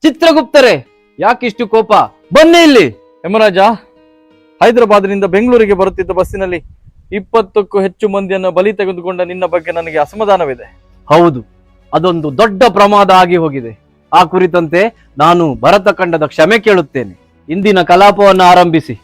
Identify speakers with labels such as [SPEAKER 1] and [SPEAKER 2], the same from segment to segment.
[SPEAKER 1] ಚಿತ್ರಗುಪ್ತರೇ, ಯಾಕಿಷ್ಟು ಕೋಪ? ಬನ್ನಿ ಇಲ್ಲಿ. ಯಮರಾಜ, ಹೈದರಾಬಾದ್ನಿಂದ ಬೆಂಗಳೂರಿಗೆ ಬರುತ್ತಿದ್ದ ಬಸ್ಸಿನಲ್ಲಿ 20ಕ್ಕೂ ಹೆಚ್ಚು ಮಂದಿಯನ್ನು ಬಲಿ ತೆಗೆದುಕೊಂಡ ನಿನ್ನ ಬಗ್ಗೆ ನನಗೆ ಅಸಮಾಧಾನವಿದೆ. ಹೌದು, ಅದೊಂದು ದೊಡ್ಡ ಪ್ರಮಾದ ಆಗಿ ಹೋಗಿದೆ. ಆ ಕುರಿತಂತೆ ನಾನು ಭರತ ಖಂಡದ ಕ್ಷಮೆ ಕೇಳುತ್ತೇನೆ. ಇಂದಿನ ಕಲಾಪವನ್ನು ಆರಂಭಿಸಿ.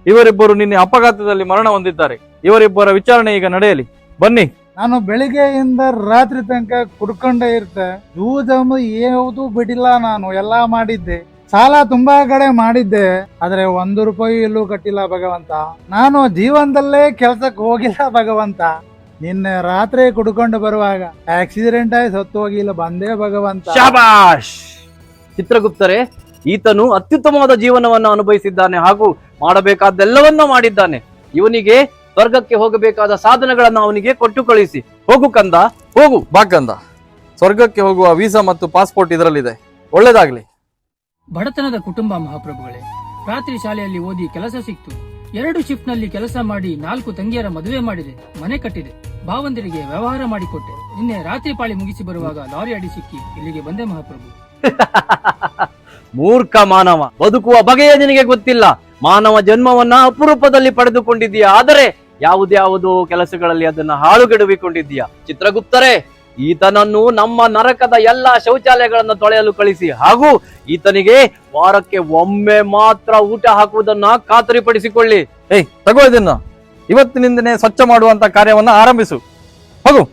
[SPEAKER 1] ಇವರಿಬ್ಬರು ನಿನ್ನೆ ಅಪಘಾತದಲ್ಲಿ ಮರಣ ಹೊಂದಿದ್ದಾರೆ. ಇವರಿಬ್ಬರ ವಿಚಾರಣೆ ಈಗ ನಡೆಯಲಿ. ಬನ್ನಿ.
[SPEAKER 2] ನಾನು ಬೆಳಿಗ್ಗೆಯಿಂದ ರಾತ್ರಿ ತನಕ ಕುಡ್ಕೊಂಡೇ ಇರ್ತೆ. ಯೂಜಮ್ ಯಾವುದು ಬಿಡಿಲ್ಲ. ನಾನು ಎಲ್ಲಾ ಮಾಡಿದ್ದೆ. ಸಾಲ ತುಂಬಾ ಕಡೆ ಮಾಡಿದ್ದೆ, ಆದ್ರೆ 1 ರೂಪಾಯಿ ಎಲ್ಲೂ ಕಟ್ಟಿಲ್ಲ ಭಗವಂತ. ನಾನು ಜೀವನದಲ್ಲೇ ಕೆಲ್ಸಕ್ಕೆ ಹೋಗಿಲ್ಲ ಭಗವಂತ. ನಿನ್ನೆ ರಾತ್ರಿ ಕುಡ್ಕೊಂಡು ಬರುವಾಗ ಆಕ್ಸಿಡೆಂಟ್ ಆಗಿ ಸತ್ತು ಹೋಗಿಲ್ಲ, ಬಂದೇ ಭಗವಂತ.
[SPEAKER 1] ಶಾಬಾಷ್. ಚಿತ್ರಗುಪ್ತರೇ, ಈತನು ಅತ್ಯುತ್ತಮವಾದ ಜೀವನವನ್ನು ಅನುಭವಿಸಿದ್ದಾನೆ ಹಾಗೂ ಮಾಡಬೇಕಾದ್ದೆಲ್ಲವನ್ನ ಮಾಡಿದ್ದಾನೆ. ಇವನಿಗೆ ಸ್ವರ್ಗಕ್ಕೆ ಹೋಗಬೇಕಾದ ಸಾಧನಗಳನ್ನು ಅವನಿಗೆ ಕೊಟ್ಟು ಕಳಿಸಿ. ಹೋಗು ಕಂದ, ಹೋಗು.
[SPEAKER 3] ಬಾ ಕಂದ, ಸ್ವರ್ಗಕ್ಕೆ ಹೋಗುವ ವೀಸಾ ಮತ್ತು ಪಾಸ್ಪೋರ್ಟ್ ಇದರಲ್ಲಿದೆ. ಒಳ್ಳೇದಾಗ್ಲಿ.
[SPEAKER 4] ಬಡತನದ ಕುಟುಂಬ ಮಹಾಪ್ರಭುಗಳೇ. ರಾತ್ರಿ ಶಾಲೆಯಲ್ಲಿ ಓದಿ ಕೆಲಸ ಸಿಕ್ತು. 2 ಶಿಫ್ಟ್ ನಲ್ಲಿ ಕೆಲಸ ಮಾಡಿ 4 ತಂಗಿಯರ ಮದುವೆ ಮಾಡಿದೆ, ಮನೆ ಕಟ್ಟಿದೆ, ಭಾವಂದಿರಿಗೆ ವ್ಯವಹಾರ ಮಾಡಿಕೊಟ್ಟೆ. ನಿನ್ನೆ ರಾತ್ರಿ ಪಾಳಿ ಮುಗಿಸಿ ಬರುವಾಗ ಲಾರಿ ಅಡಿ ಸಿಕ್ಕಿ ಇಲ್ಲಿಗೆ ಬಂದೆ ಮಹಾಪ್ರಭು.
[SPEAKER 1] ಮೂರ್ಖ ಮಾನವ, ಬದುಕುವ ಬಗೆಯೇ ನಿನಗೆ ಗೊತ್ತಿಲ್ಲ. ಮಾನವ ಜನ್ಮವನ್ನ ಅಪರೂಪದಲ್ಲಿ ಪಡೆದುಕೊಂಡಿದ್ದೀಯಾ, ಆದರೆ ಯಾವುದ್ಯಾವುದೋ ಕೆಲಸಗಳಲ್ಲಿ ಅದನ್ನ ಹಾಳುಗೆಡವಿಕೊಂಡಿದ್ದೀಯಾ. ಚಿತ್ರಗುಪ್ತರೇ, ಈತನನ್ನು ನಮ್ಮ ನರಕದ ಎಲ್ಲಾ ಶೌಚಾಲಯಗಳನ್ನು ತೊಳೆಯಲು ಕಳಿಸಿ ಹಾಗೂ ಈತನಿಗೆ ವಾರಕ್ಕೆ ಒಮ್ಮೆ ಮಾತ್ರ ಊಟ ಹಾಕುವುದನ್ನ ಖಾತರಿಪಡಿಸಿಕೊಳ್ಳಿ.
[SPEAKER 3] ತಗೋ ಇದನ್ನ. ಇವತ್ತಿನಿಂದನೇ ಸ್ವಚ್ಛ ಮಾಡುವಂತ ಕಾರ್ಯವನ್ನ ಆರಂಭಿಸು. ಹೋಗು.